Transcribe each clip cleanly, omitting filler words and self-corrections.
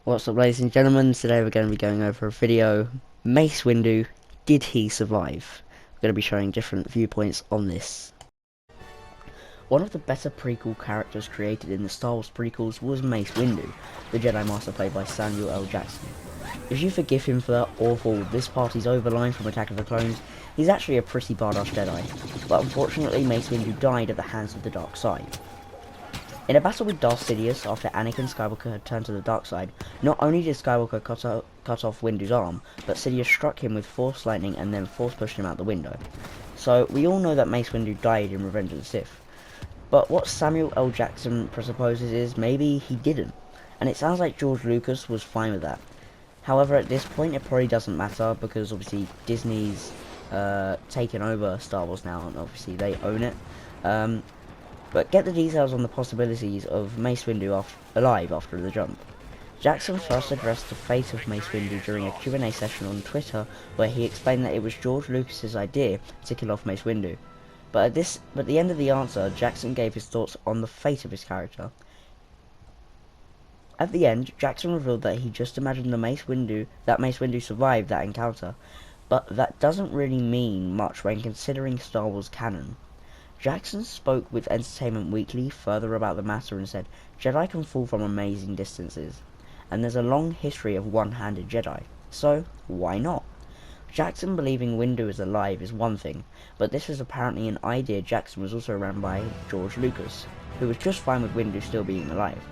What's up, ladies and gentlemen? Today we're going to be going over a video. Mace Windu, did he survive? We're going to be showing different viewpoints on this. One of the better prequel characters created in the Star Wars prequels was Mace Windu, the Jedi Master played by Samuel L. Jackson. If you forgive him for that awful "this party's over" line from Attack of the Clones, he's actually a pretty badass Jedi, but unfortunately Mace Windu died at the hands of the dark side. In a battle with Darth Sidious, after Anakin Skywalker had turned to the dark side, not only did Skywalker cut off Windu's arm, but Sidious struck him with Force Lightning and then Force pushed him out the window. So we all know that Mace Windu died in Revenge of the Sith. But what Samuel L. Jackson presupposes is maybe he didn't, and it sounds like George Lucas was fine with that. However, at this point it probably doesn't matter, because obviously Disney's taken over Star Wars now, and obviously they own it. But get the details on the possibilities of Mace Windu alive after the jump. Jackson first addressed the fate of Mace Windu during a Q&A session on Twitter, where he explained that it was George Lucas's idea to kill off Mace Windu. But at the end of the answer, Jackson gave his thoughts on the fate of his character. At the end, Jackson revealed that he just imagined that Mace Windu survived that encounter, but that doesn't really mean much when considering Star Wars canon. Jackson spoke with Entertainment Weekly further about the matter and said, "Jedi can fall from amazing distances, and there's a long history of one-handed Jedi, so why not?" Jackson believing Windu is alive is one thing, but this was apparently an idea Jackson was also ran by George Lucas, who was just fine with Windu still being alive.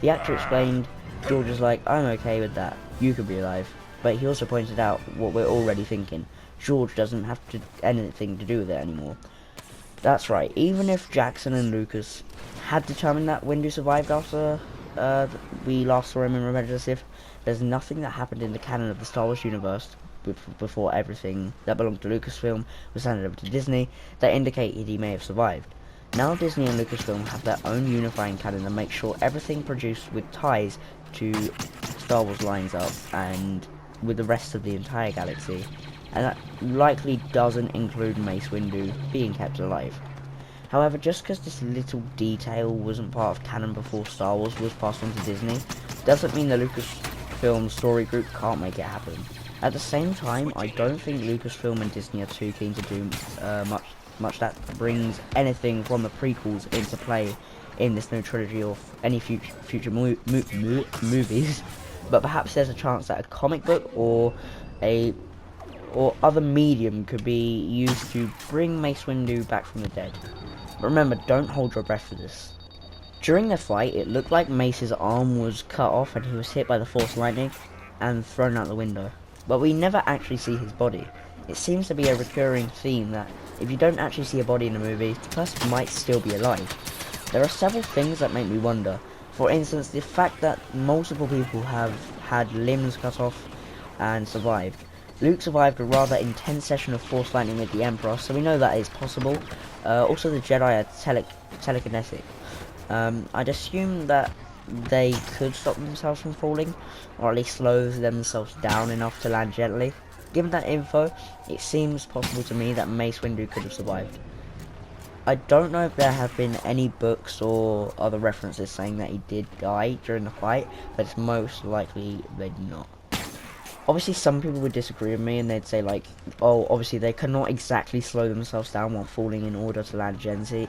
The actor explained, "George is like, I'm okay with that, you could be alive," but he also pointed out what we're already thinking, George doesn't have anything to do with it anymore. That's right, even if Jackson and Lucas had determined that Windu survived after we last saw him in Revenge of the Sith, there's nothing that happened in the canon of the Star Wars universe before everything that belonged to Lucasfilm was handed over to Disney that indicated he may have survived. Now Disney and Lucasfilm have their own unifying canon that makes sure everything produced with ties to Star Wars lines up and with the rest of the entire galaxy, and that likely doesn't include Mace Windu being kept alive. However, just because this little detail wasn't part of canon before Star Wars was passed on to Disney, doesn't mean the Lucasfilm story group can't make it happen. At the same time, I don't think Lucasfilm and Disney are too keen to do much that brings anything from the prequels into play in this new trilogy or any future movies. But perhaps there's a chance that a comic book or other medium could be used to bring Mace Windu back from the dead. But remember, don't hold your breath for this. During the fight, it looked like Mace's arm was cut off and he was hit by the Force Lightning and thrown out the window. But we never actually see his body. It seems to be a recurring theme that if you don't actually see a body in a movie, the person might still be alive. There are several things that make me wonder. For instance, the fact that multiple people have had limbs cut off and survived. Luke survived a rather intense session of Force Lightning with the Emperor, so we know that is possible. Also, the Jedi are telekinetic. I'd assume that they could stop themselves from falling, or at least slow themselves down enough to land gently. Given that info, it seems possible to me that Mace Windu could have survived. I don't know if there have been any books or other references saying that he did die during the fight, but it's most likely they did not. Obviously, some people would disagree with me and they'd say, like, oh, obviously they cannot exactly slow themselves down while falling in order to land gently.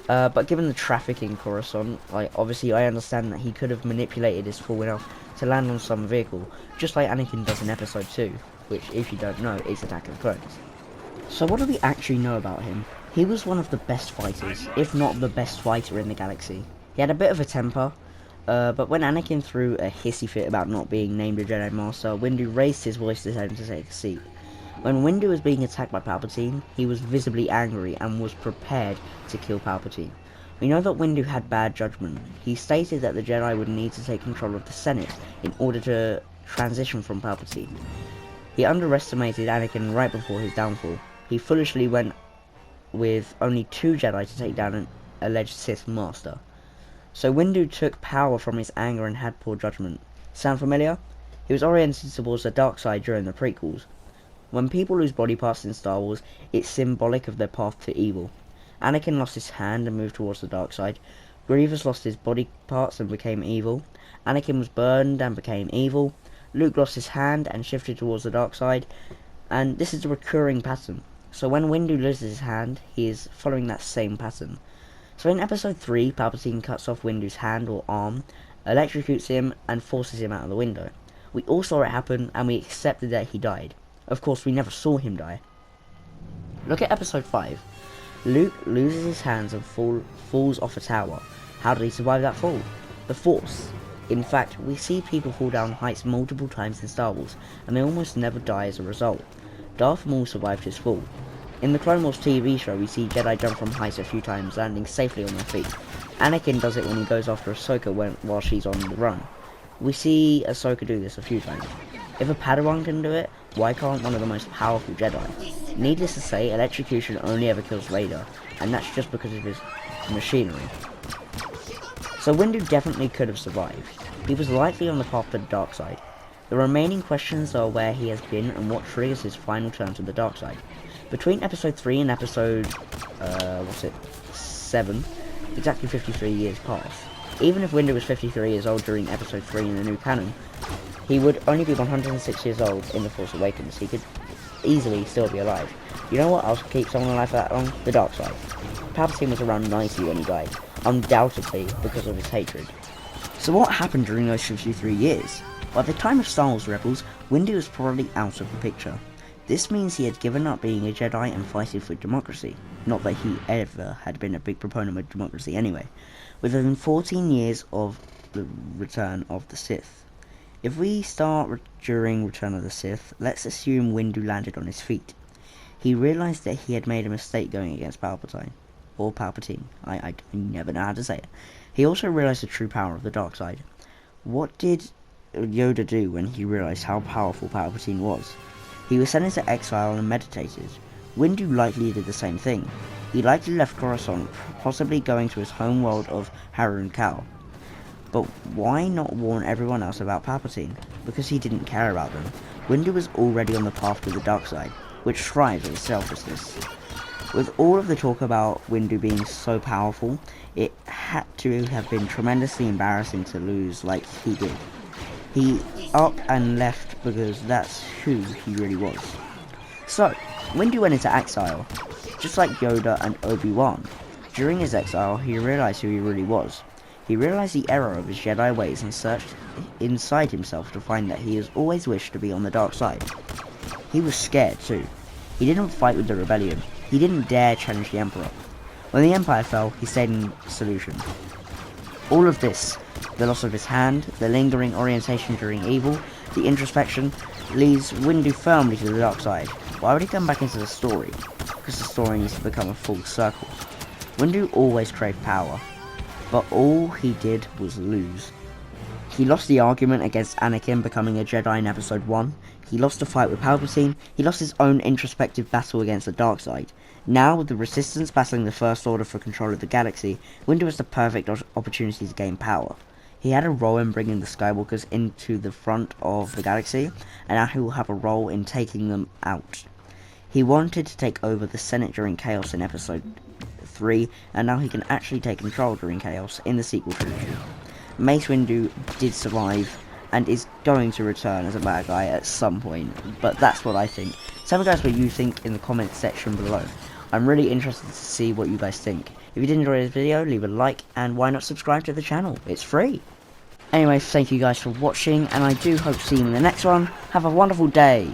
But given the traffic in Coruscant, like, obviously I understand that he could have manipulated his fall enough to land on some vehicle, just like Anakin does in Episode 2, which, if you don't know, is Attack of the Clones. So what do we actually know about him? He was one of the best fighters, if not the best fighter in the galaxy. He had a bit of a temper, but when Anakin threw a hissy fit about not being named a Jedi Master, Windu raised his voice to tell him to take a seat. When Windu was being attacked by Palpatine, he was visibly angry and was prepared to kill Palpatine. We know that Windu had bad judgment. He stated that the Jedi would need to take control of the Senate in order to transition from Palpatine. He underestimated Anakin right before his downfall. He foolishly went with only 2 Jedi to take down an alleged Sith Master. So Windu took power from his anger and had poor judgment. Sound familiar? He was oriented towards the dark side during the prequels. When people lose body parts in Star Wars, it's symbolic of their path to evil. Anakin lost his hand and moved towards the dark side. Grievous lost his body parts and became evil. Anakin was burned and became evil. Luke lost his hand and shifted towards the dark side. And this is a recurring pattern. So when Windu loses his hand, he is following that same pattern. So in episode 3, Palpatine cuts off Windu's hand or arm, electrocutes him, and forces him out of the window. We all saw it happen, and we accepted that he died. Of course, we never saw him die. Look at episode 5. Luke loses his hands and falls off a tower. How did he survive that fall? The Force. In fact, we see people fall down heights multiple times in Star Wars, and they almost never die as a result. Darth Maul survived his fall. In the Clone Wars TV show, we see Jedi jump from heights a few times, landing safely on their feet. Anakin does it when he goes after Ahsoka while she's on the run. We see Ahsoka do this a few times. If a Padawan can do it, why can't one of the most powerful Jedi? Needless to say, electrocution only ever kills Vader, and that's just because of his machinery. So Windu definitely could have survived. He was likely on the path to the dark side. The remaining questions are where he has been and what triggers his final turn to the dark side. Between episode 3 and episode 7, exactly 53 years passed. Even if Windu was 53 years old during episode 3 in the new canon, he would only be 106 years old in The Force Awakens. He could easily still be alive. You know what else keeps someone alive for that long? The dark side. Palpatine was around 90 when he died, undoubtedly because of his hatred. So what happened during those 53 years? By the time of Star Wars Rebels, Windu was probably out of the picture. This means he had given up being a Jedi and fighting for democracy. Not that he ever had been a big proponent of democracy anyway. Within 14 years of the Return of the Sith. If we start during Return of the Sith, let's assume Windu landed on his feet. He realised that he had made a mistake going against Palpatine. Or Palpatine. I never know how to say it. He also realised the true power of the dark side. What did Yoda do when he realised how powerful Palpatine was? He was sent into exile and meditated. Windu likely did the same thing. He likely left Coruscant, possibly going to his home world of Harun Kal. But why not warn everyone else about Palpatine? Because he didn't care about them. Windu was already on the path to the dark side, which thrives on selflessness. With all of the talk about Windu being so powerful, it had to have been tremendously embarrassing to lose like he did. He up and left because that's who he really was. So, Windu went into exile, just like Yoda and Obi-Wan. During his exile, he realized who he really was. He realized the error of his Jedi ways and searched inside himself to find that he has always wished to be on the dark side. He was scared too. He didn't fight with the rebellion. He didn't dare challenge the Emperor. When the Empire fell, he stayed in solution. All of this, the loss of his hand, the lingering orientation during evil, the introspection, leads Windu firmly to the dark side. Why would he come back into the story? Because the story needs to become a full circle. Windu always craved power, but all he did was lose. He lost the argument against Anakin becoming a Jedi in episode 1, he lost the fight with Palpatine, he lost his own introspective battle against the dark side. Now, with the Resistance battling the First Order for control of the galaxy, Windu has the perfect opportunity to gain power. He had a role in bringing the Skywalkers into the front of the galaxy, and now he will have a role in taking them out. He wanted to take over the Senate during Chaos in episode 3, and now he can actually take control during Chaos in the sequel trilogy. Mace Windu did survive, and is going to return as a bad guy at some point, but that's what I think. Tell me guys what you think in the comments section below. I'm really interested to see what you guys think. If you did enjoy this video, leave a like, and why not subscribe to the channel? It's free. Anyway, thank you guys for watching, and I do hope to see you in the next one. Have a wonderful day.